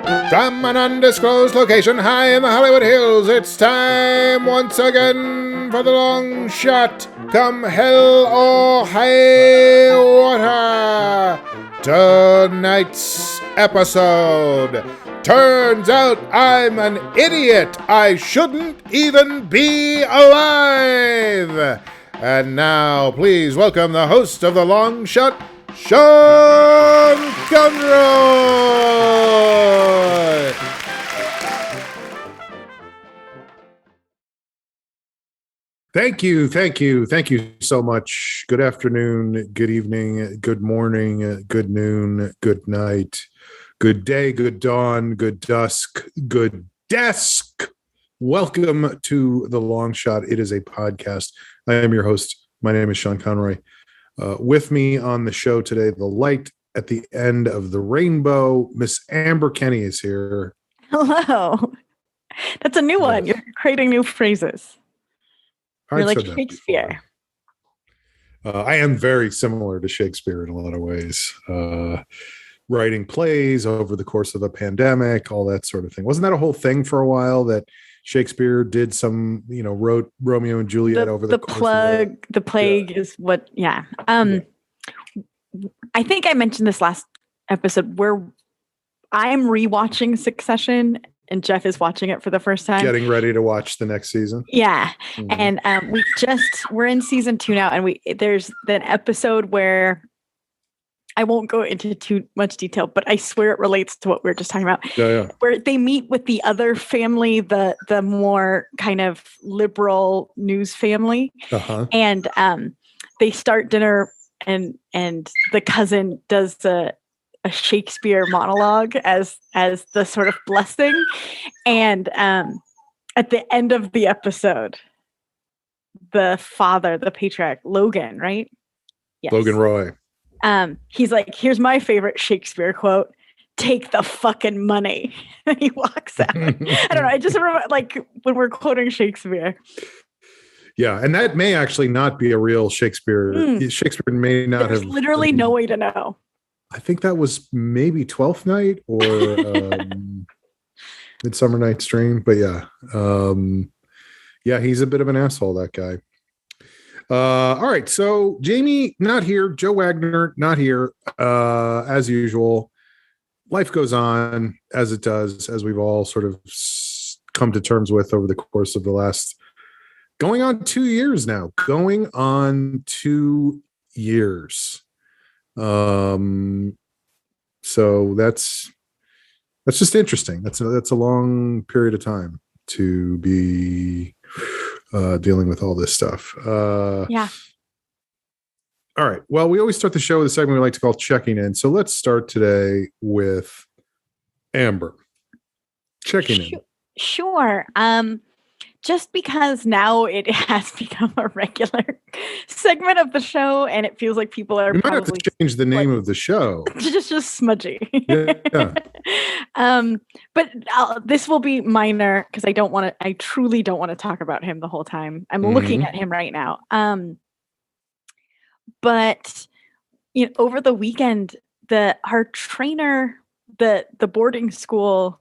From an undisclosed location high in the Hollywood Hills, it's time once again for the long shot. Come hell or high water. Tonight's episode. Turns out I'm an idiot. I shouldn't even be alive. And now, please welcome the host of the long shot, Sean Conroy. Thank you so much. Good afternoon, good evening, good morning, good noon, good night, good day, good dawn, good dusk, good desk. Welcome to The Long Shot. It is a podcast. I am your host. My name is Sean Conroy. With me on the show today, the light at the end of the rainbow, Miss Amber Kenny is here. Hello. That's a new one. You're creating new phrases. You're like Shakespeare. I am very similar to Shakespeare in a lot of ways. Writing plays over the course of the pandemic, all that sort of thing. Wasn't that a whole thing for a while that Shakespeare did some, wrote Romeo and Juliet over the course of the plague is what, yeah. I think I mentioned this last episode where I'm rewatching Succession and Jeff is watching it for the first time. Getting ready to watch the next season. Yeah. Mm-hmm. And we're in season 2 now, and there's an episode where I won't go into too much detail, but I swear it relates to what we were just talking about. Yeah. Where they meet with the other family, the more kind of liberal news family. Uh-huh. And they start dinner and the cousin does a Shakespeare monologue as the sort of blessing. And at the end of the episode, the father, the patriarch, Logan, right? Yes. Logan Roy. He's like, here's my favorite Shakespeare quote: "Take the fucking money." And he walks out. I don't know. I just remember, like, when we're quoting Shakespeare. Yeah, and that may actually not be a real Shakespeare. Shakespeare may not There's have. Literally no way to know. I think that was maybe Twelfth Night or Midsummer Night's Dream. But yeah, he's a bit of an asshole, that guy. All right, so Jamie not here, Joe Wagner not here, as usual. Life goes on as it does, as we've all sort of come to terms with over the course of the last going on 2 years now. So that's just interesting. That's a long period of time to be dealing with all this stuff. Yeah. All right. Well, we always start the show with a segment we like to call checking in. So let's start today with Amber checking in. Sure. Just because now it has become a regular segment of the show, and it feels like people are. We might have to change the name of the show. just Smudgy. Yeah. But this will be minor because I truly don't want to talk about him the whole time. I'm looking at him right now. But over the weekend, our trainer, the boarding school,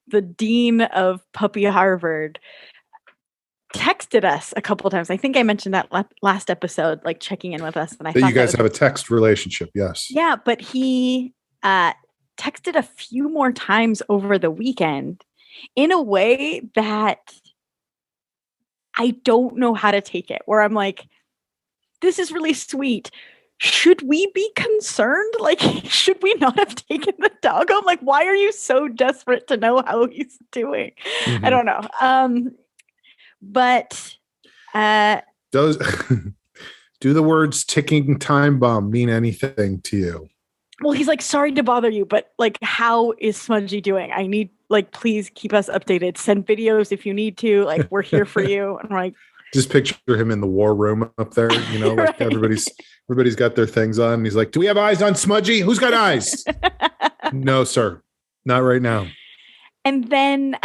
the dean of Puppy Harvard, texted us a couple of times. I think I mentioned that last episode, like checking in with us. And I thought you guys have a text relationship. Yes. Yeah, but he texted a few more times over the weekend in a way that I don't know how to take it, where I'm like, this is really sweet. Should we be concerned? Like, should we not have taken the dog home? Like, why are you so desperate to know how he's doing? Mm-hmm. I don't know. But do the words ticking time bomb mean anything to you? Well, he's like, sorry to bother you, but like, how is Smudgy doing? I need, like, please keep us updated. Send videos if you need to. Like, we're here for you. And I'm like, just picture him in the war room up there, like right. everybody's got their things on. And he's like, do we have eyes on Smudgy? Who's got eyes? No, sir. Not right now. And then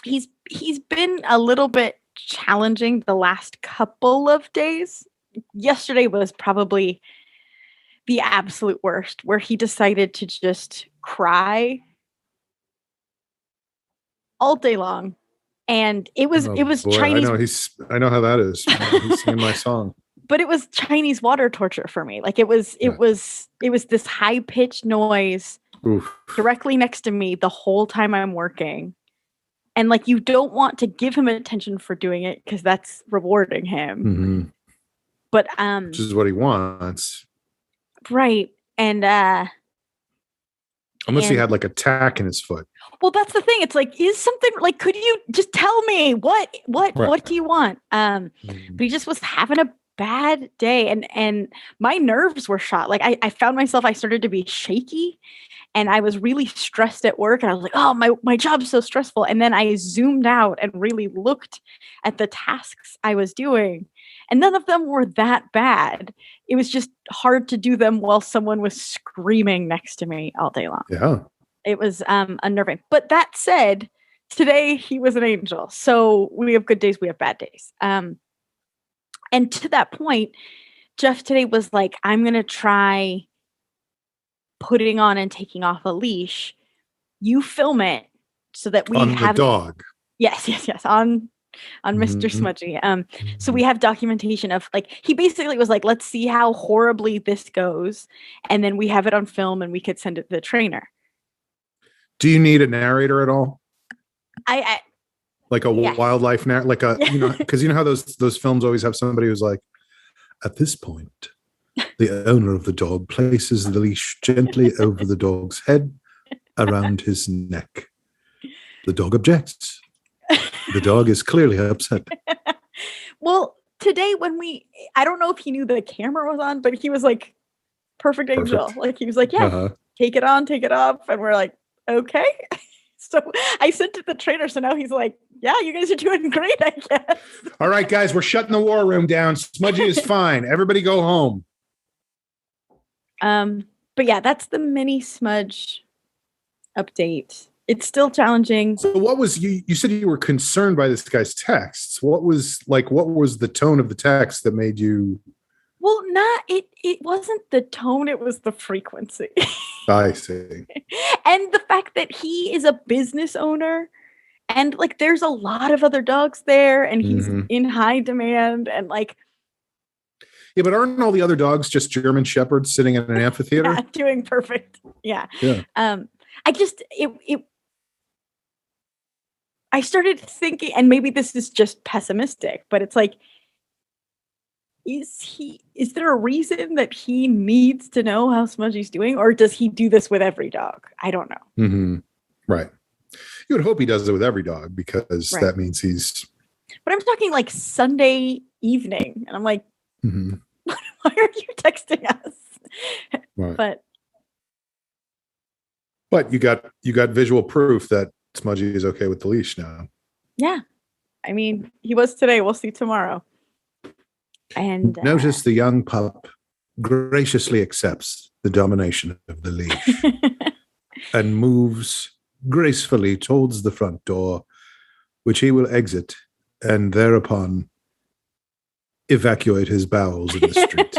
he's been a little bit challenging the last couple of days. Yesterday was probably the absolute worst, where he decided to just cry all day long. And it was boy, Chinese. I know how that is. He's singing my song. But it was Chinese water torture for me. Like it was this high pitched noise directly next to me the whole time I'm working. And like, you don't want to give him attention for doing it because that's rewarding him. Mm-hmm. But which is what he wants. Right. And unless he had like a tack in his foot. Well, that's the thing. It's like, is something like, could you just tell me what do you want? But he just was having a bad day, and my nerves were shot. Like I found myself, I started to be shaky, and I was really stressed at work, and I was like, oh, my job's so stressful. And then I zoomed out and really looked at the tasks I was doing, and none of them were that bad. It was just hard to do them while someone was screaming next to me all day long. Yeah. It was unnerving. But that said, today he was an angel. So we have good days, we have bad days. And to that point, Jeff today was like, I'm going to try putting on and taking off a leash. You film it so that we have the dog. Yes. On Mr. Smudgy. So we have documentation of, like, he basically was like, let's see how horribly this goes. And then we have it on film and we could send it to the trainer. Do you need a narrator at all? I like a wildlife narrator, like a, because you know how those films always have somebody who's like, at this point, the owner of the dog places the leash gently over the dog's head, around his neck. The dog objects. The dog is clearly upset. Well, today I don't know if he knew the camera was on, but he was like, perfect angel. Like, he was like, yeah, take it on, take it off. And we're like, okay. So I sent it to the trainer. So now he's like, yeah, you guys are doing great, I guess. All right, guys, we're shutting the war room down. Smudgy is fine. Everybody go home. But yeah, that's the mini Smudge update. It's still challenging. So what was you said you were concerned by this guy's texts. What was the tone of the text that made you? Well, it wasn't the tone, it was the frequency. I see. And the fact that he is a business owner, and like there's a lot of other dogs there, and he's in high demand, and like, yeah, but aren't all the other dogs just German shepherds sitting in an amphitheater? Yeah, doing perfect. Yeah. I started thinking, and maybe this is just pessimistic, but it's like, is there a reason that he needs to know how Smudgy's doing, or does he do this with every dog? I don't know. Mm-hmm. Right. You would hope he does it with every dog, because that means he's. But I'm talking like Sunday evening, and I'm like, why are you texting us? Right. But you got visual proof that Smudgy is okay with the leash now. Yeah. I mean, he was today. We'll see tomorrow. And notice the young pup graciously accepts the domination of the leash and moves gracefully towards the front door, which he will exit and thereupon evacuate his bowels in the street.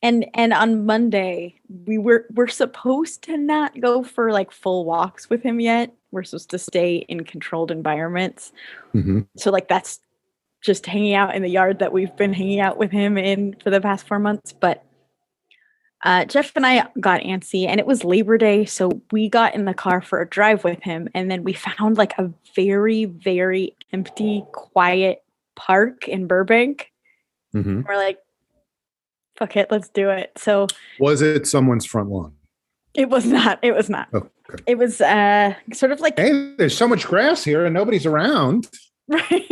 And on Monday, we're supposed to not go for like full walks with him yet. We're supposed to stay in controlled environments. So like that's just hanging out in the yard that we've been hanging out with him in for the past 4 months. But Jeff and I got antsy, and it was Labor Day, so we got in the car for a drive with him, and then we found like a very, very empty, quiet park in Burbank. We're like, fuck it, let's do it. So was it someone's front lawn? It was not. Oh, okay. It was sort of like, hey, there's so much grass here and nobody's around. Right.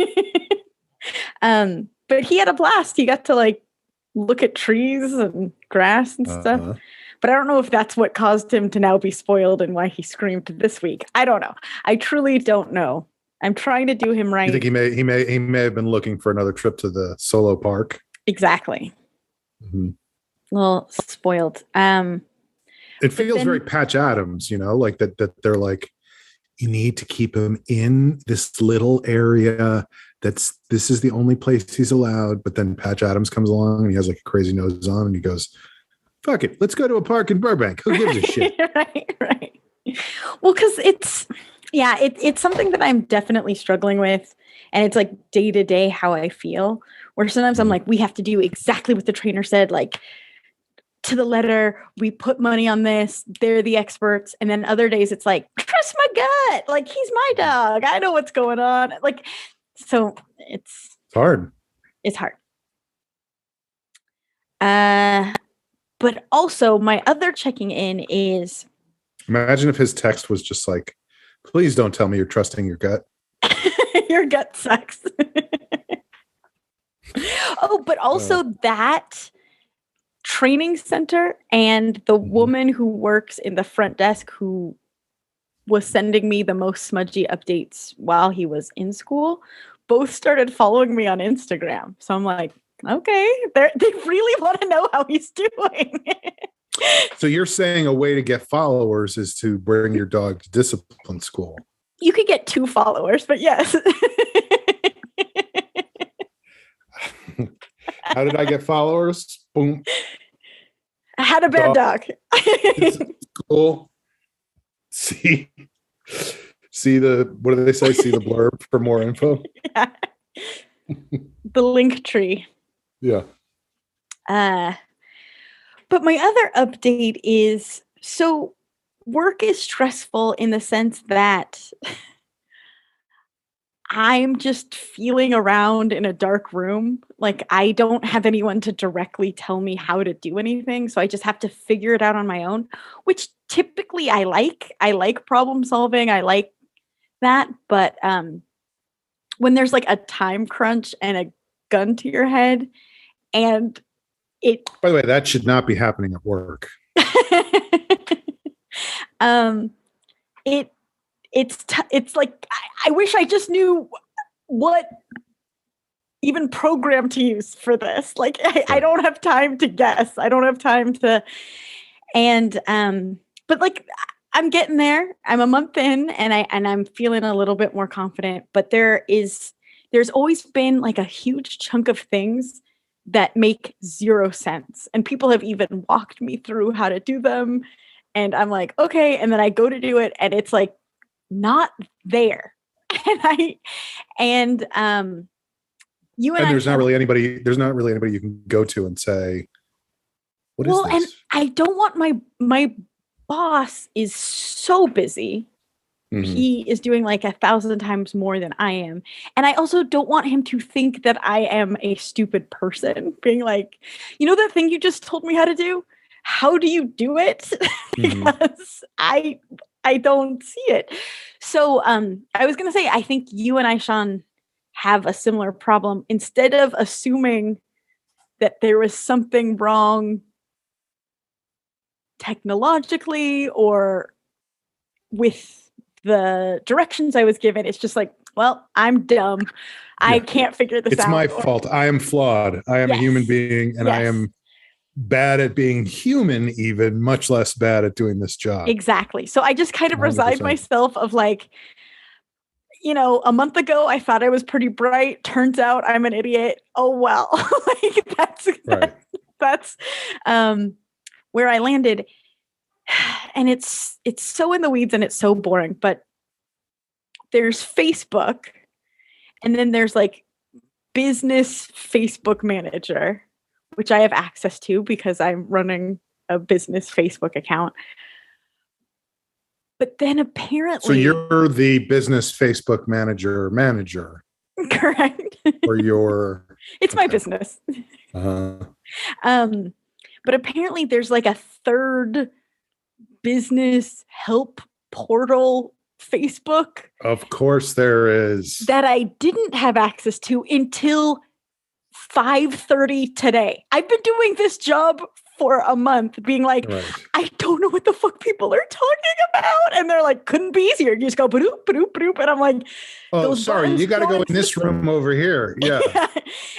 But he had a blast. He got to like look at trees and grass and stuff. But I don't know if that's what caused him to now be spoiled and why he screamed this week. I don't know. I truly don't know. I'm trying to do him right. You think he may have been looking for another trip to the solo park? Exactly. A little spoiled. It feels very Patch Adams, like that they're like, you need to keep him in this little area. This is the only place he's allowed. But then Patch Adams comes along and he has like a crazy nose on and he goes, Fuck it. Let's go to a park in Burbank. Who gives a shit? Right. Well, because it's something that I'm definitely struggling with. And it's like day to day how I feel. Where sometimes I'm like, we have to do exactly what the trainer said, like to the letter. We put money on this. They're the experts. And then other days it's like, trust my gut. Like, he's my dog. I know what's going on. Like, so it's hard. It's hard. But also my other checking in is, imagine if his text was just like, please don't tell me you're trusting your gut. Your gut sucks. Oh, but also that training center and the woman who works in the front desk who was sending me the most smudgy updates while he was in school, both started following me on Instagram. So I'm like, okay, they really want to know how he's doing. So you're saying a way to get followers is to bring your dog to discipline school. You could get 2 followers, but yes. How did I get followers? Boom. I had a bad dog. Cool. See what do they say? See the blurb for more info. Yeah. The link tree. Yeah. But my other update is, so work is stressful in the sense that I'm just feeling around in a dark room. Like, I don't have anyone to directly tell me how to do anything. So I just have to figure it out on my own, which typically I like. I like problem solving. I like that. But when there's like a time crunch and a gun to your head, and it, by the way, that should not be happening at work. It's like, I wish I just knew what even program to use for this. Like, I don't have time to guess. I don't have time to, but like, I'm getting there. I'm a month in and I'm feeling a little bit more confident, but there's always been like a huge chunk of things that make zero sense. And people have even walked me through how to do them. And I'm like, okay. And then I go to do it and it's like not there. And there's not really anybody you can go to and say, what is this? And I don't want my boss is so busy. Mm-hmm. He is doing like 1,000 times more than I am. And I also don't want him to think that I am a stupid person, being like, you know, that thing you just told me how to do? How do you do it? Because I don't see it. So I was going to say, I think you and I, Sean, have a similar problem. Instead of assuming that there was something wrong technologically or with the directions I was given, it's just like, well, I'm dumb. I can't figure this out. It's my fault. I am flawed. I am a human being, and I am bad at being human, even much less bad at doing this job. Exactly. So I just kind of 100%. Resigned myself of like, you know, a month ago I thought I was pretty bright. Turns out I'm an idiot. Oh well. Like that's where I landed. And it's so in the weeds and it's so boring, but there's Facebook and then there's like business Facebook manager, which I have access to because I'm running a business Facebook account. But then apparently... So you're the business Facebook manager. Correct. Or your... It's my business. Uh-huh. But apparently there's like a third business help portal Facebook. Of course there is. That I didn't have access to until 5:30 today. I've been doing this job for a month being like, I don't know what the fuck people are talking about. And they're like, couldn't be easier. You just go, ba-doop, ba-doop, ba-doop. And I'm like, oh, sorry, you got to go in this room over here. Yeah.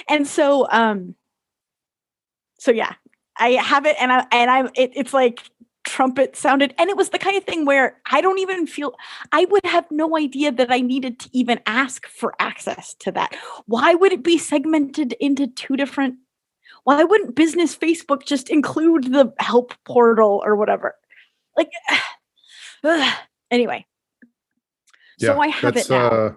And so yeah, I have it. And it's like trumpet sounded. And it was the kind of thing where I don't even feel, I would have no idea that I needed to even ask for access to that. Why would it be segmented into 2 different? Why wouldn't business Facebook just include the help portal or whatever? Like, anyway. So Yeah, I have it now.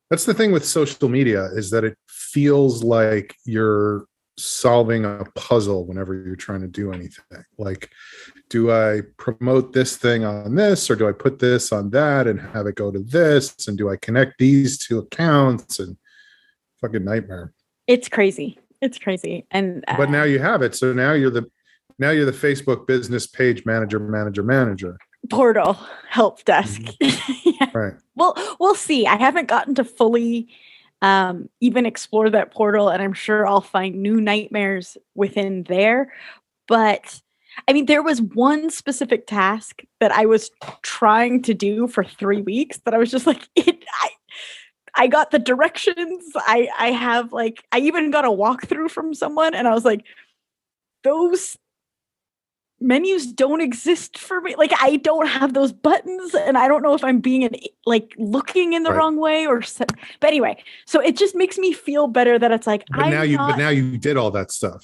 That's the thing with social media, is that it feels like you're solving a puzzle whenever you're trying to do anything. Like, do I promote this thing on this, or do I put this on that and have it go to this? And do I connect these two accounts? And fucking nightmare. It's crazy. It's crazy. And but now you have it. So now you're the Facebook business page manager. Portal help desk. Yeah. Right. Well, we'll see. I haven't gotten to fully even explore that portal, and I'm sure I'll find new nightmares within there. But I mean, there was one specific task that I was trying to do for 3 weeks that I was just like, I got the directions. I have like, I even got a walkthrough from someone, and I was like, those menus don't exist for me. Like, I don't have those buttons, and I don't know if I'm being looking in the wrong way but anyway, so it just makes me feel better that it's like, but now you did all that stuff.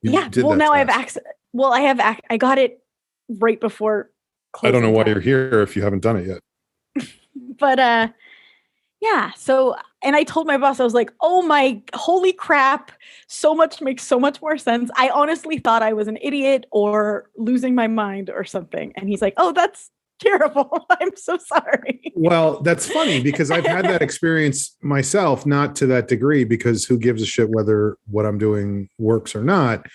Well, now I have access. Well, I got it right before closing. I don't know why you're here if you haven't done it yet. But yeah, so, and I told my boss, I was like, oh my, holy crap, makes so much more sense. I honestly thought I was an idiot or losing my mind or something. And he's like, oh, that's terrible. I'm so sorry. Well, that's funny because I've had that experience myself, not to that degree, because who gives a shit whether what I'm doing works or not,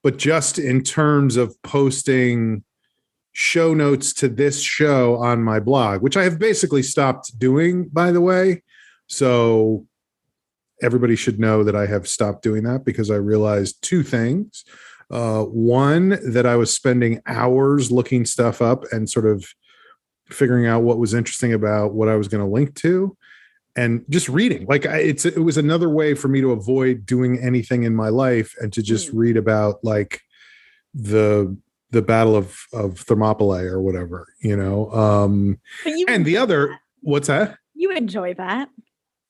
but just in terms of posting show notes to this show on my blog, which I have basically stopped doing, by the way. So everybody should know that I have stopped doing that because I realized two things. One, that I was spending hours looking stuff up and sort of figuring out what was interesting about what I was going to link to, and just reading. Like, it was another way for me to avoid doing anything in my life and to just read about like the Battle of Thermopylae or whatever, you know. And the other, what's that? You enjoy that.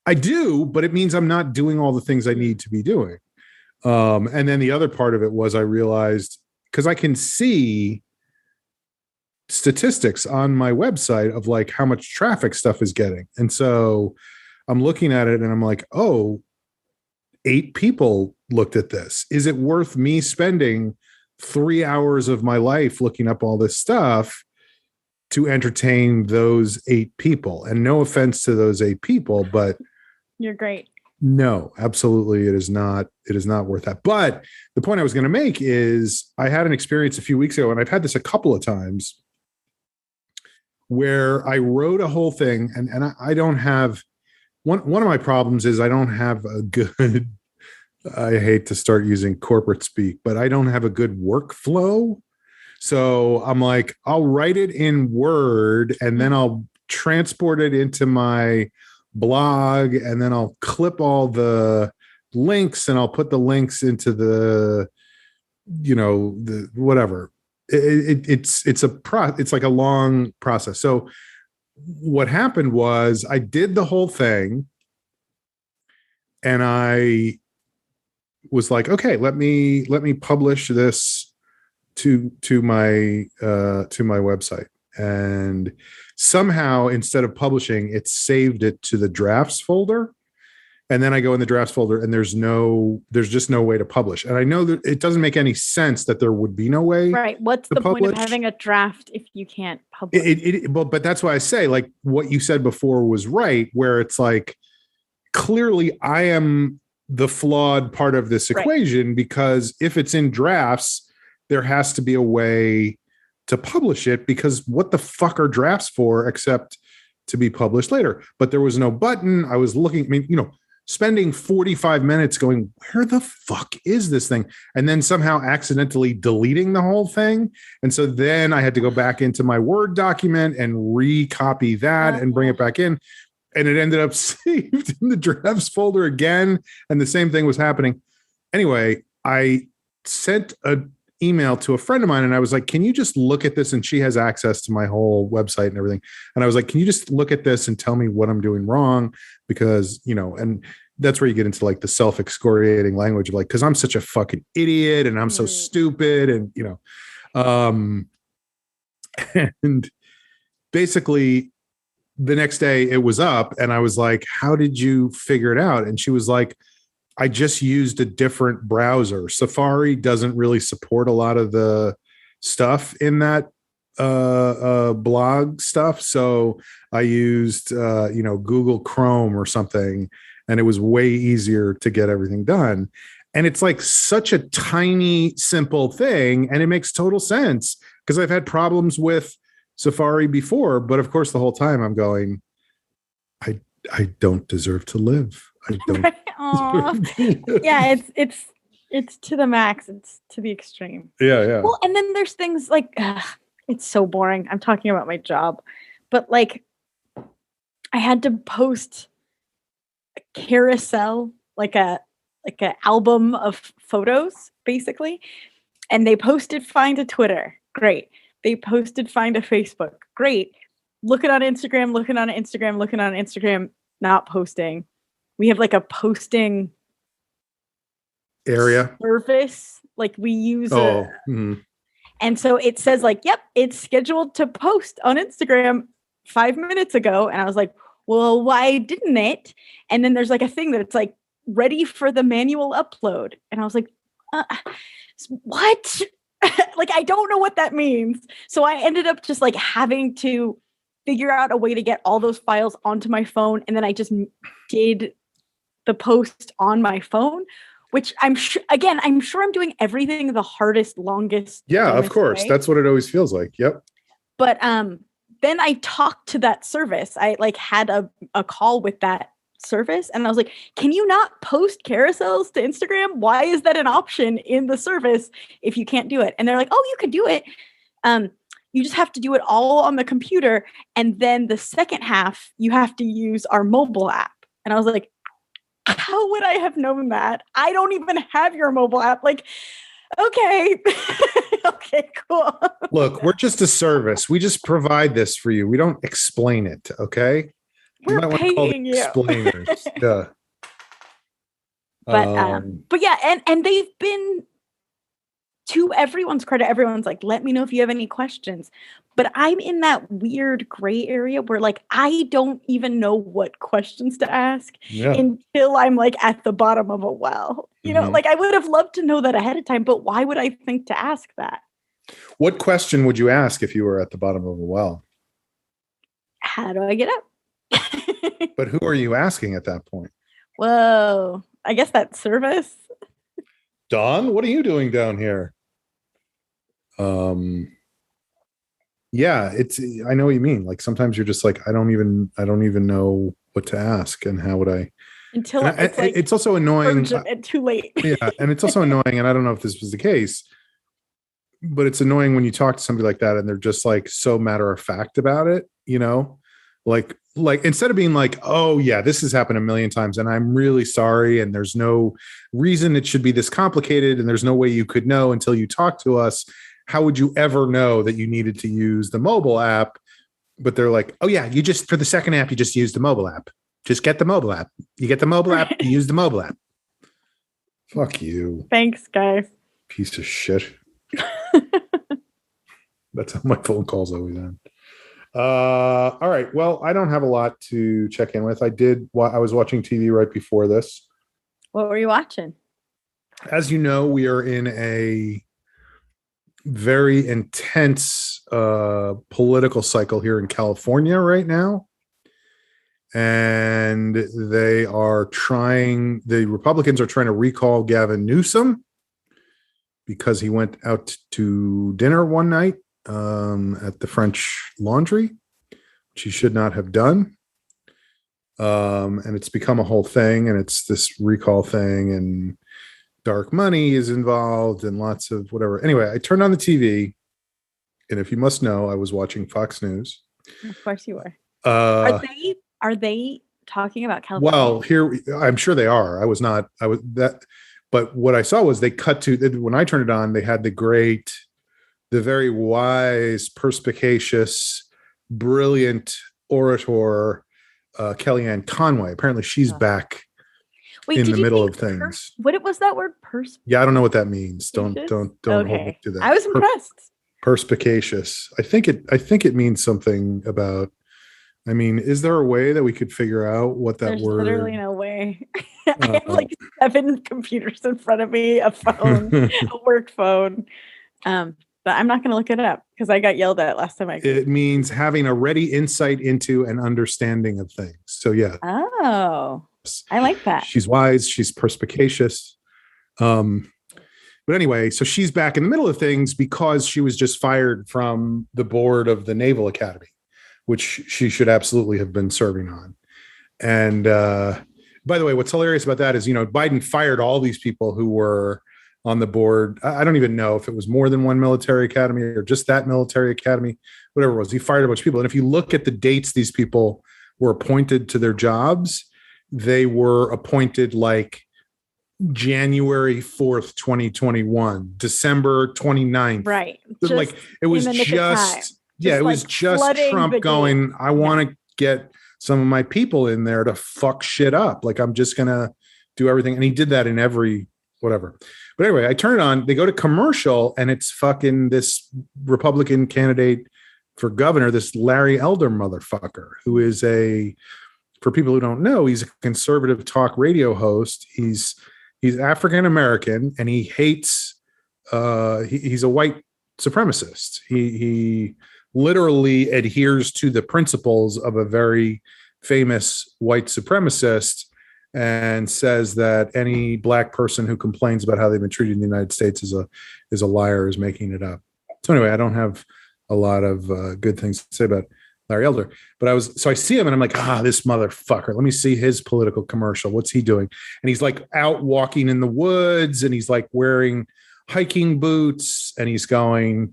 I do, but it means I'm not doing all the things I need to be doing. And then the other part of it was I realized, because I can see statistics on my website of like how much traffic stuff is getting. And so I'm looking at it and I'm like, oh, 8 people looked at this. Is it worth me spending 3 hours of my life looking up all this stuff to entertain those 8 people? And no offense to those 8 people, but you're great. No, absolutely. It is not worth that. But the point I was going to make is I had an experience a few weeks ago, and I've had this a couple of times, where I wrote a whole thing, and I don't have one of my problems is I don't have a good, I hate to start using corporate speak, but I don't have a good workflow. So I'm like, I'll write it in Word and then I'll transport it into my blog, and then I'll clip all the links and I'll put the links into the, the whatever. It's like a long process. So what happened was I did the whole thing and I was like, okay, let me publish this to my website. And somehow, instead of publishing, it saved it to the drafts folder. And then I go in the drafts folder and there's just no way to publish. And I know that it doesn't make any sense that there would be no way. Right. What's the point of having a draft if you can't publish? But that's why I say, like, what you said before was right, where it's like, clearly I am the flawed part of this equation, because if it's in drafts, there has to be a way to publish it, because what the fuck are drafts for except to be published later? But there was no button. I was looking, spending 45 minutes going, where the fuck is this thing? And then somehow accidentally deleting the whole thing. And so then I had to go back into my Word document and recopy that and bring it back in. And it ended up saved in the drafts folder again. And the same thing was happening. Anyway, I sent an email to a friend of mine and I was like, can you just look at this? And she has access to my whole website and everything. And I was like, can you just look at this and tell me what I'm doing wrong? Because, and that's where you get into like the self-excoriating language of like, because I'm such a fucking idiot and I'm so stupid, and and basically the next day it was up and I was like, how did you figure it out? And she was like, I just used a different browser. Safari doesn't really support a lot of the stuff in that blog stuff. So I used, Google Chrome or something, and it was way easier to get everything done. And it's like such a tiny, simple thing. And it makes total sense because I've had problems with Safari before. But of course, the whole time I'm going, I don't deserve to live. I don't. Yeah, it's to the max. It's to the extreme. Yeah. Well, and then there's things like, it's so boring. I'm talking about my job, but like I had to post a carousel, like a album of photos, basically. And they posted fine to Twitter. Great. They posted fine to Facebook. Great. Looking on Instagram, not posting. We have like a posting area service. Like we use and so it says like, yep, it's scheduled to post on Instagram 5 minutes ago. And I was like, well, why didn't it? And then there's like a thing that it's like ready for the manual upload. And I was like, what? Like, I don't know what that means. So I ended up just like having to figure out a way to get all those files onto my phone. And then I just did the post on my phone, which I'm sure I'm doing everything the hardest, longest. Yeah, of course. Way. That's what it always feels like. Yep. But then I talked to that service. I like had a call with that service and I was like, can you not post carousels to Instagram? Why is that an option in the service if you can't do it? And they're like, oh, you could do it. You just have to do it all on the computer. And then the second half, you have to use our mobile app. And I was like, how would I have known that? I don't even have your mobile app. Like, okay. Okay, cool. Look, we're just a service. We just provide this for you. We don't explain it. Okay. We're paying you. Explainers. Yeah. But yeah, and they've been, to everyone's credit, everyone's like, let me know if you have any questions. But I'm in that weird gray area where like I don't even know what questions to ask until I'm like at the bottom of a well. You know, like I would have loved to know that ahead of time, but why would I think to ask that? What question would you ask if you were at the bottom of a well? How do I get up? But who are you asking at that point? Whoa, I guess that service. Dawn, what are you doing down here? Yeah, I know what you mean. Like sometimes you're just like, I don't even know what to ask and how would I until it's also annoying and too late. Yeah, and it's also annoying, and I don't know if this was the case, but it's annoying when you talk to somebody like that and they're just like so matter of fact about it, you know? Like instead of being like, oh yeah, this has happened a million times and I'm really sorry and there's no reason it should be this complicated and there's no way you could know until you talk to us. How would you ever know that you needed to use the mobile app? But they're like, oh yeah, for the second app, you just use the mobile app. Just get the mobile app. You get the mobile app, you use the mobile app. Fuck you. Thanks, guys. Piece of shit. That's how my phone calls always end. All right. Well, I don't have a lot to check in with. I was watching TV right before this. What were you watching? As you know, we are in a very intense political cycle here in California right now. And the Republicans are trying to recall Gavin Newsom because he went out to dinner one night at the French Laundry, which he should not have done. And it's become a whole thing, and it's this recall thing, and dark money is involved and lots of whatever. Anyway, I turned on the TV, and if you must know, I was watching Fox News. Of course you were. Are they talking about California? Well, here, I'm sure they are. But what I saw was they cut to, when I turned it on, they had the very wise, perspicacious, brilliant orator, Kellyanne Conway. Apparently she's back Wait, in did the you middle say of things. what was that word? Yeah, I don't know what that means. Don't hold me Okay. to that. I was impressed. Perspicacious. I think it means something about. I mean, is there a way that we could figure out what that There's word? literally no way. I have like 7 computers in front of me, a phone, a work phone. But I'm not going to look it up because I got yelled at last time I. It means having a ready insight into an understanding of things. So yeah. Oh, I like that. She's wise. She's perspicacious. But anyway, so she's back in the middle of things because she was just fired from the board of the Naval Academy, which she should absolutely have been serving on. And by the way, what's hilarious about that is, Biden fired all these people who were on the board. I don't even know if it was more than one military academy or just that military academy, whatever it was. He fired a bunch of people. And if you look at the dates these people were appointed to their jobs, they were appointed like January 4th, 2021, December 29th. Right. Like it was just, yeah, it was just Trump going, I want to get some of my people in there to fuck shit up. Like, I'm just going to do everything. And he did that in every whatever. But anyway, I turn it on, they go to commercial, and it's fucking this Republican candidate for governor, this Larry Elder motherfucker, who is for people who don't know, he's a conservative talk radio host. He's African American, and he hates. He's a white supremacist. He literally adheres to the principles of a very famous white supremacist, and says that any black person who complains about how they've been treated in the United States is a liar, is making it up. So anyway, I don't have a lot of good things to say about Larry Elder, but I see him and I'm like, this motherfucker, let me see his political commercial. What's he doing? And he's like out walking in the woods, and he's like wearing hiking boots, and he's going,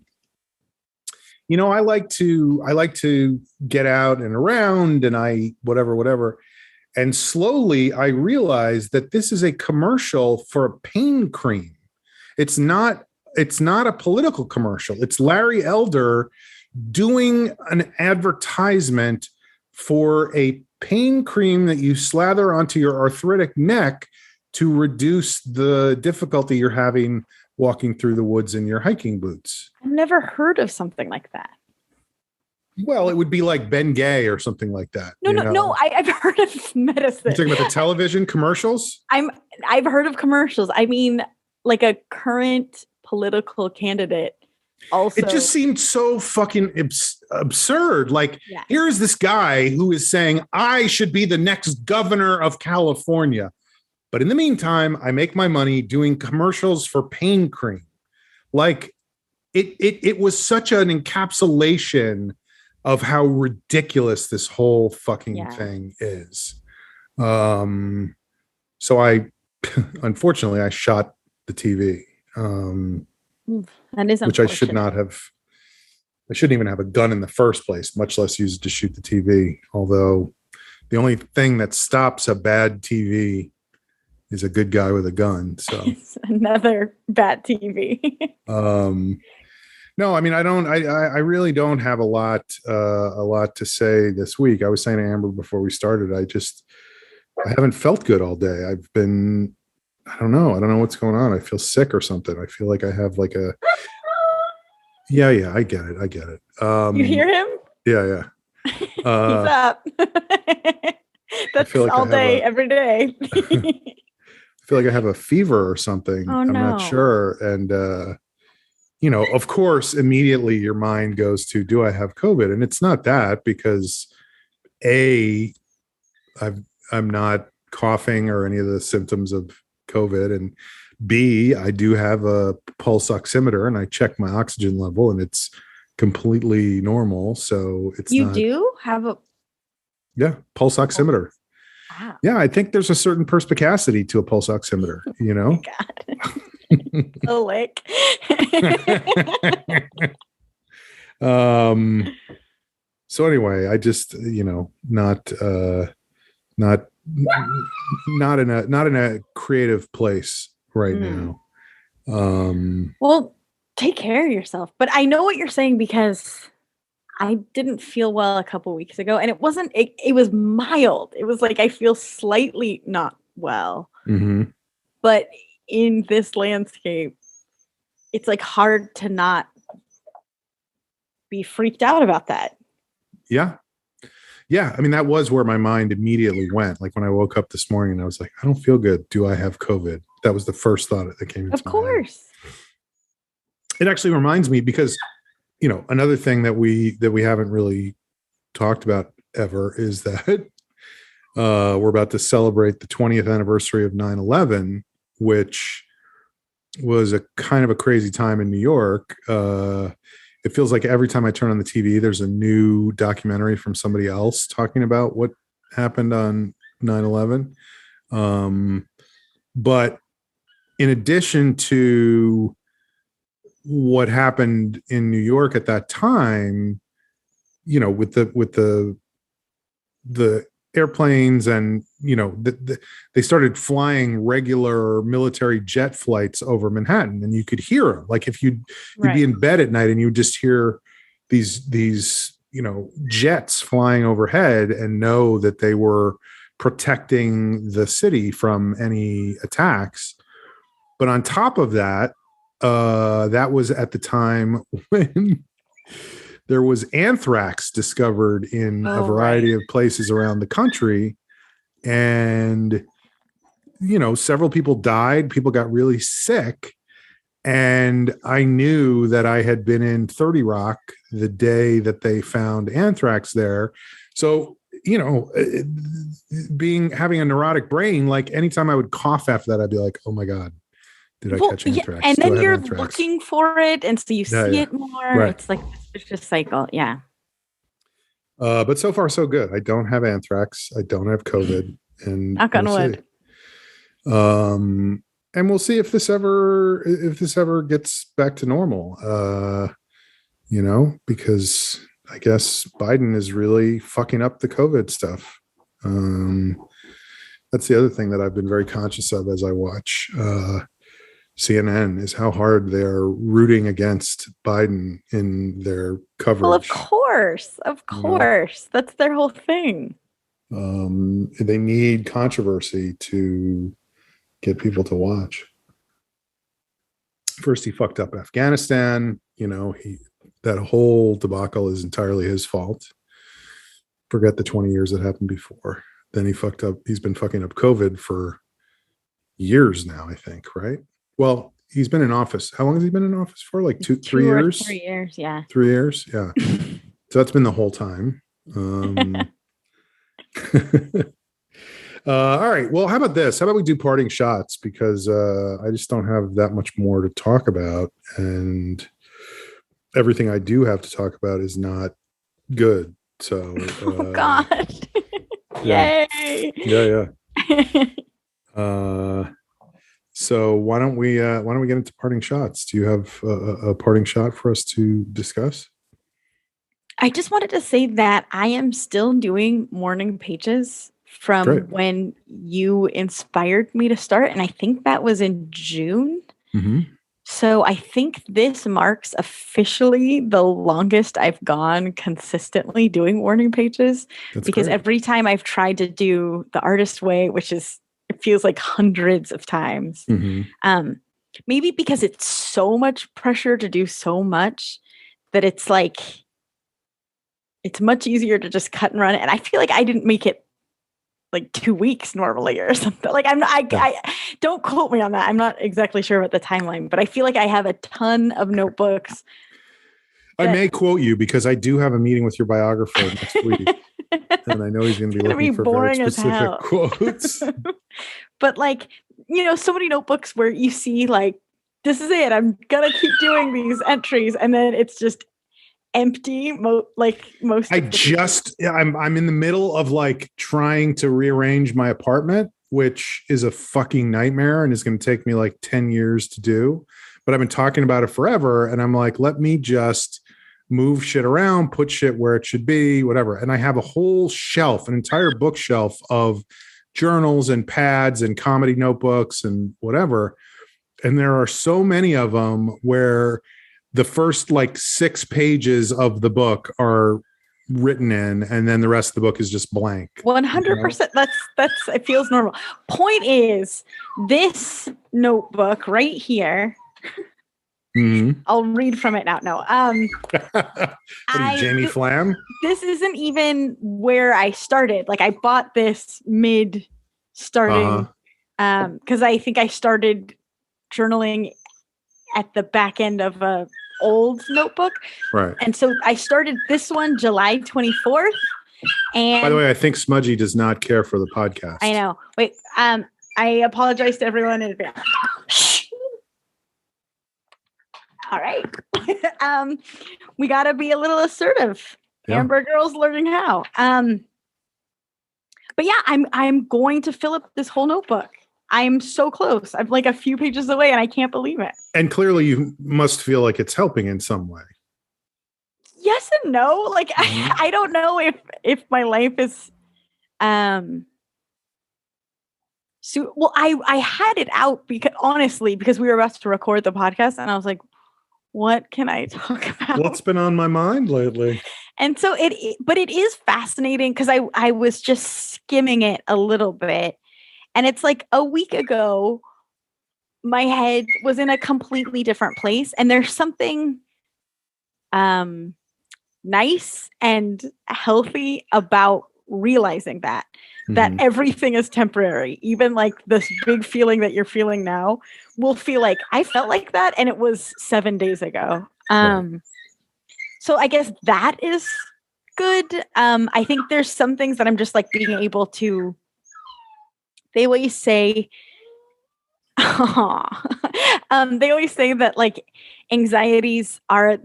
I like to get out and around, and I whatever. And slowly I realized that this is a commercial for a pain cream. It's not a political commercial. It's Larry Elder doing an advertisement for a pain cream that you slather onto your arthritic neck to reduce the difficulty you're having walking through the woods in your hiking boots. I've never heard of something like that. Well, it would be like Ben Gay or something like that. No. I've heard of medicine. You're talking about the television commercials? I've heard of commercials. I mean, like a current political candidate. Also, it just seemed so fucking absurd. Like, Here is this guy who is saying, I should be the next governor of California. But in the meantime, I make my money doing commercials for pain cream. Like, it was such an encapsulation of how ridiculous this whole fucking thing is. So I, unfortunately, I shot the TV. That is which I should not have. I shouldn't even have a gun in the first place, much less use it to shoot the TV. Although the only thing that stops a bad TV is a good guy with a gun. So it's another bad TV. No, I mean, I really don't have a lot to say this week. I was saying to Amber before we started, I haven't felt good all day. I don't know what's going on. I feel sick or something. I feel like I have like a, yeah, I get it. You hear him? Yeah. He's up. That's like all day, every day. I feel like I have a fever or something. Oh, I'm not sure. And, of course, immediately your mind goes to, do I have COVID? And it's not that, because I'm not coughing or any of the symptoms of COVID, and B, I do have a pulse oximeter, and I check my oxygen level, and it's completely normal. So it's you do have a pulse oximeter. Wow. Yeah, I think there's a certain perspicacity to a pulse oximeter. Oh God. So lick. So anyway, I just not in a creative place right now. Well, take care of yourself. But I know what you're saying, because I didn't feel well a couple weeks ago, and it was mild. It was like, I feel slightly not well. Mm-hmm. But in this landscape, it's like hard to not be freaked out about that. Yeah. Yeah. I mean, that was where my mind immediately went. Like when I woke up this morning, I was like, I don't feel good. Do I have COVID? That was the first thought that came into my head. Of course. It actually reminds me because, another thing that we haven't really talked about ever is that we're about to celebrate the 20th anniversary of 9/11, which was a kind of a crazy time in New York. It feels like every time I turn on the TV, there's a new documentary from somebody else talking about what happened on 9/11. But in addition to what happened in New York at that time, with the airplanes and, they started flying regular military jet flights over Manhattan, and you could hear them. Like if you'd be in bed at night and you would just hear these, jets flying overhead and know that they were protecting the city from any attacks. But on top of that, that was at the time when there was anthrax discovered in a variety of places around the country. And, several people died. People got really sick. And I knew that I had been in 30 Rock the day that they found anthrax there. So, having a neurotic brain, like anytime I would cough after that, I'd be like, oh my God, did I catch anthrax? And then you're looking for it. And so you see it more. Right. It's like it's just cycle. Yeah. But so far, so good. I don't have anthrax. I don't have COVID. And knock on wood. And we'll see if this ever gets back to normal. Because I guess Biden is really fucking up the COVID stuff. That's the other thing that I've been very conscious of as I watch CNN is how hard they're rooting against Biden in their coverage. Well, of course. That's their whole thing. They need controversy to get people to watch. First, he fucked up Afghanistan. That whole debacle is entirely his fault. Forget the 20 years that happened before. Then he's been fucking up COVID for years now, I think, right? Well, he's been in office. How long has he been in office for? Like 3 years? 3 years, yeah. 3 years, yeah. So that's been the whole time. All right. Well, how about this? How about we do parting shots? Because I just don't have that much more to talk about. And everything I do have to talk about is not good. So, oh God. Yeah. Yay. Yeah. So why don't we get into parting shots? Do you have a parting shot for us to discuss? I just wanted to say that I am still doing morning pages from when you inspired me to start. And I think that was in June. Mm-hmm. So I think this marks officially the longest I've gone consistently doing morning pages. That's because great. Every time I've tried to do the artist way, which is, it feels like hundreds of times, maybe because it's so much pressure to do so much that it's like, it's much easier to just cut and run. And I feel like I didn't make it like 2 weeks normally or something. Like I don't quote me on that. I'm not exactly sure about the timeline, but I feel like I have a ton of notebooks. I may quote you because I do have a meeting with your biographer next week. And I know he's going to be looking for very specific quotes. But like, so many notebooks where you see like, this is it. I'm going to keep doing these entries. And then it's just empty. I'm in the middle of like trying to rearrange my apartment, which is a fucking nightmare and is going to take me like 10 years to do. But I've been talking about it forever. And I'm like, let me just move shit around, put shit where it should be, whatever. And I have a whole shelf, an entire bookshelf of journals and pads and comedy notebooks and whatever. And there are so many of them where the first like 6 pages of the book are written in, and then the rest of the book is just blank. 100%. That's it feels normal. Point is, this notebook right here. Mm-hmm. I'll read from it now. No. What are you, Jamie Flam? This isn't even where I started. Like, I bought this mid starting because I think I started journaling at the back end of a old notebook. Right. And so I started this one July 24th. And by the way, I think Smudgy does not care for the podcast. I know. Wait, I apologize to everyone in advance. All right. We got to be a little assertive. Yeah. Amber Girl's learning how. But yeah, I'm going to fill up this whole notebook. I'm so close. I'm like a few pages away and I can't believe it. And clearly you must feel like it's helping in some way. Yes and no. Like, I don't know if my life is, so, well, I had it out because we were about to record the podcast and I was like, what can I talk about? What's been on my mind lately? And so but it is fascinating because I was just skimming it a little bit. And it's like a week ago, my head was in a completely different place. And there's something nice and healthy about realizing that everything is temporary. Even like this big feeling that you're feeling now will feel like I felt like that. And it was 7 days ago. So I guess that is good. I think there's some things that I'm just like being able to, they always say, they always say that like anxieties are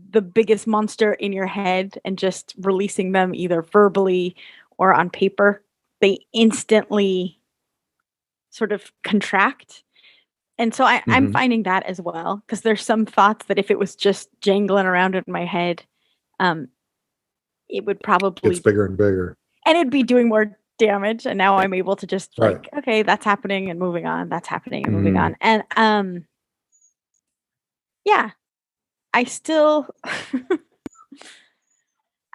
the biggest monster in your head, and just releasing them either verbally or on paper, they instantly sort of contract. And so I'm finding that as well, because there's some thoughts that if it was just jangling around in my head, it would probably it's bigger and bigger, and it'd be doing more damage. And now I'm able to just like, okay, that's happening and moving on. That's happening and moving on. And yeah, I still,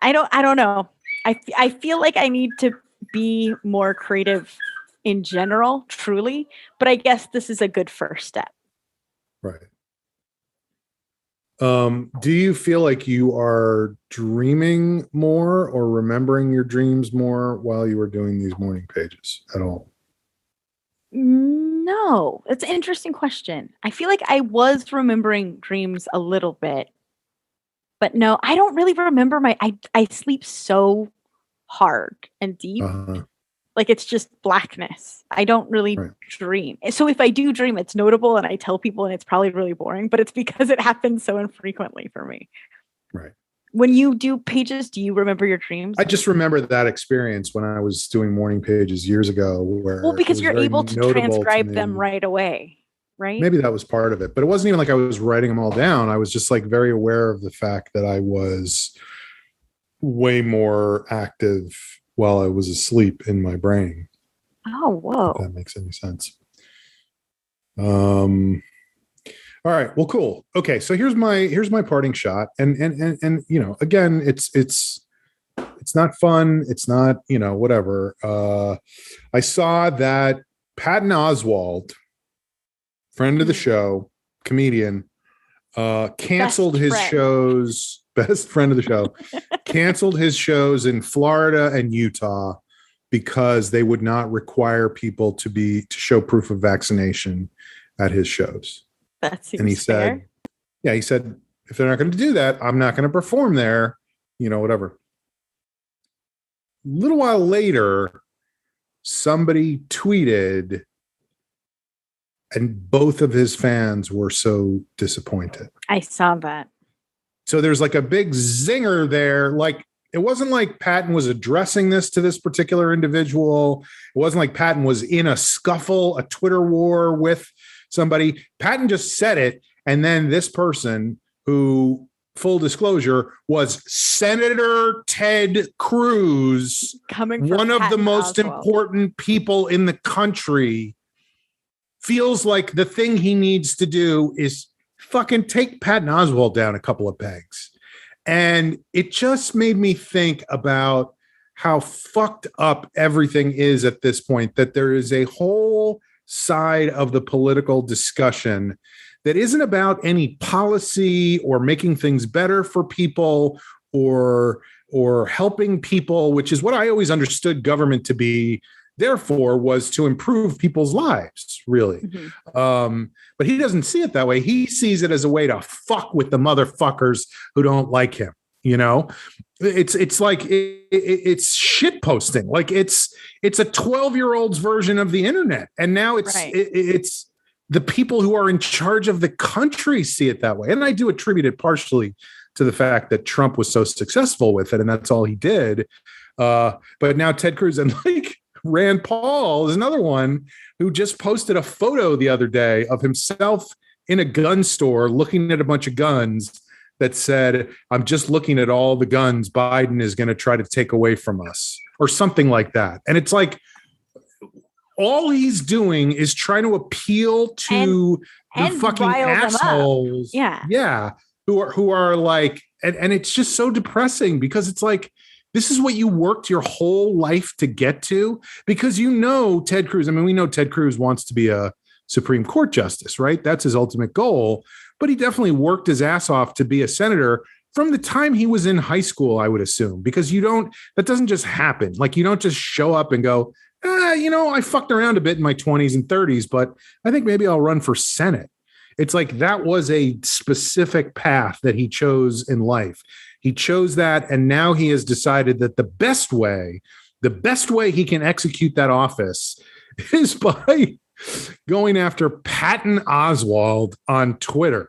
I don't know. I feel like I need to be more creative in general, truly, but I guess this is a good first step. Right. Do you feel like you are dreaming more or remembering your dreams more while you were doing these morning pages at all? No, it's an interesting question. I feel like I was remembering dreams a little bit, but no, I don't really remember I sleep so hard and deep. Like it's just blackness. I don't really dream. So if I do dream, it's notable and I tell people and it's probably really boring, but it's because it happens so infrequently for me. Right. When you do pages, do you remember your dreams? I just remember that experience when I was doing morning pages years ago where because you're able to transcribe them right away, right? Maybe that was part of it, but it wasn't even like I was writing them all down. I was just like very aware of the fact that I was way more active while I was asleep in my brain. Oh, whoa. If that makes any sense. All right. Well, cool. Okay. So here's my parting shot. And you know, again, it's not fun. It's not, you know, whatever. I saw that Patton Oswalt, friend of the show, comedian, canceled his shows. Best friend of the show, canceled his shows in Florida and Utah because they would not require people to show proof of vaccination at his shows. That seems and he fair. said, he said, if they're not going to do that, I'm not going to perform there, you know, whatever. A little while later, somebody tweeted, and both of his fans were so disappointed. I saw that. So there's like a big zinger there. Like it wasn't like Patton was addressing this to this particular individual. It wasn't like Patton was in a scuffle, a Twitter war with somebody. Patton just said it. And then this person who, full disclosure, was Senator Ted Cruz, one of the most important people in the country, feels like the thing he needs to do is fucking take Patton Oswalt down a couple of pegs. And it just made me think about how fucked up everything is at this point, that there is a whole side of the political discussion that isn't about any policy or making things better for people or helping people, which is what I always understood government to be there for, was to improve people's lives, really. But he doesn't see it that way. He sees it as a way to fuck with the motherfuckers who don't like him. You know, it's like it's shit posting. Like it's a 12-year-old's version of the internet, and now it's the people who are in charge of the country see it that way. And I do attribute it partially to the fact that Trump was so successful with it, and that's all he did. But now Ted Cruz and like Rand Paul is another one who just posted a photo the other day of himself in a gun store looking at a bunch of guns that said, "I'm just looking at all the guns Biden is going to try to take away from us," or something like that. And it's like, all he's doing is trying to appeal to the fucking assholes. Yeah. Who are like, and it's just so depressing, because it's like, this is what you worked your whole life to get to, because Ted Cruz. I mean, we know Ted Cruz wants to be a Supreme Court justice, right? That's his ultimate goal. But he definitely worked his ass off to be a senator from the time he was in high school, I would assume, because that doesn't just happen. Like, you don't just show up and go, I fucked around a bit in my 20s and 30s, but I think maybe I'll run for Senate. It's like, that was a specific path that he chose in life. He chose that, and now he has decided that the best way he can execute that office is by going after Patton Oswalt on Twitter.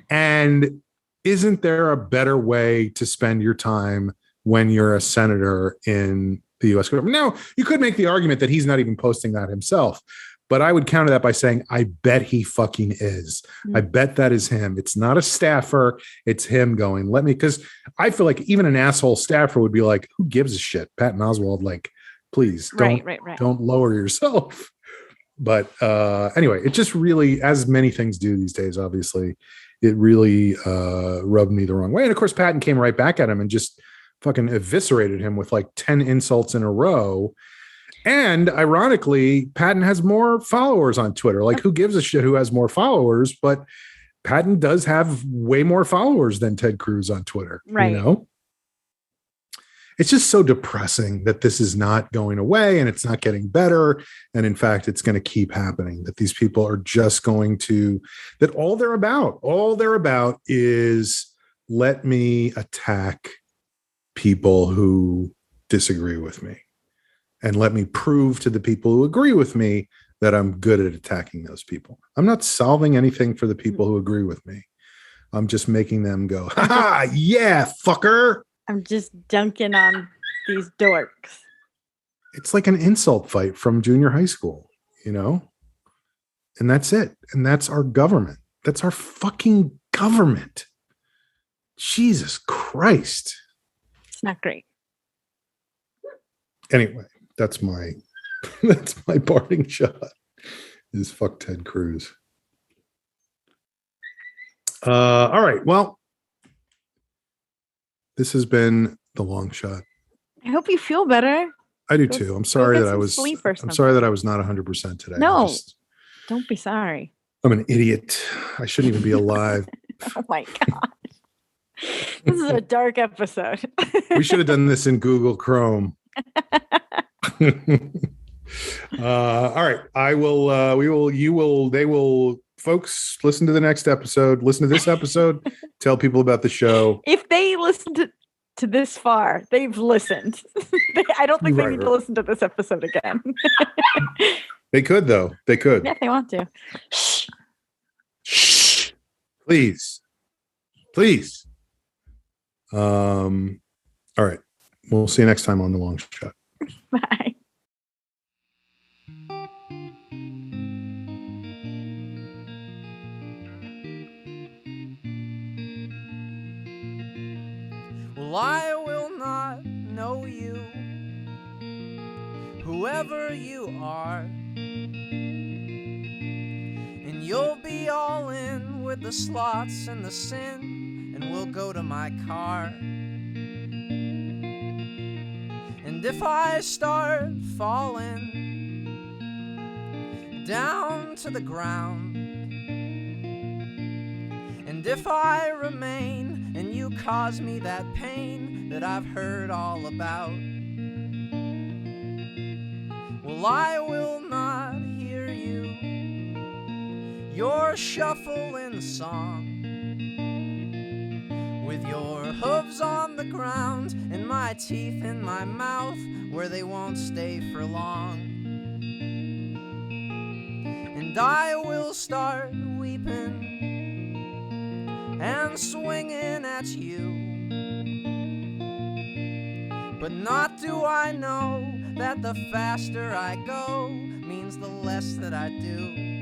And isn't there a better way to spend your time when you're a senator in the U.S. government? Now, you could make the argument that he's not even posting that himself, but I would counter that by saying, I bet he fucking is. I bet that is him. It's not a staffer. It's him going, because I feel like even an asshole staffer would be like, who gives a shit? Patton Oswalt, like, please don't lower yourself. But anyway, it just really, as many things do these days, obviously, it really rubbed me the wrong way. And of course, Patton came right back at him and just fucking eviscerated him with like 10 insults in a row. And ironically, Patton has more followers on Twitter. Like, who gives a shit who has more followers? But Patton does have way more followers than Ted Cruz on Twitter. Right. You know? It's just so depressing that this is not going away and it's not getting better. And in fact, it's going to keep happening, that these people are just going to, that all they're about is, let me attack people who disagree with me, and let me prove to the people who agree with me that I'm good at attacking those people. I'm not solving anything for the people who agree with me. I'm just making them go, ha ha, yeah, fucker. I'm just dunking on these dorks. It's like an insult fight from junior high school, and that's it. And that's our government. That's our fucking government. Jesus Christ. It's not great. Anyway, that's my parting shot, is fuck Ted Cruz. All right. Well, this has been The Long Shot. I hope you feel better. I do too. I'm sorry that I was not 100% today. No, don't be sorry. I'm an idiot. I shouldn't even be alive. Oh my God. This is a dark episode. We should have done this in Google Chrome. All right. They will, folks, listen to the next episode. Listen to this episode. Tell people about the show. If they listened to this far, they've listened. I don't think they need to listen to this episode again. They could, though. They could. Yeah, if they want to. Shh. Please. All right. We'll see you next time on The Long Shot. Bye. Well, I will not know you, whoever you are, and you'll be all in with the slots and the sin and we'll go to my car. And if I start falling down to the ground, and if I remain and you cause me that pain that I've heard all about, well, I will not hear you, your shuffling song, with your hooves on the ground and my teeth in my mouth where they won't stay for long. And I will start weeping and swinging at you, but not do I know that the faster I go means the less that I do.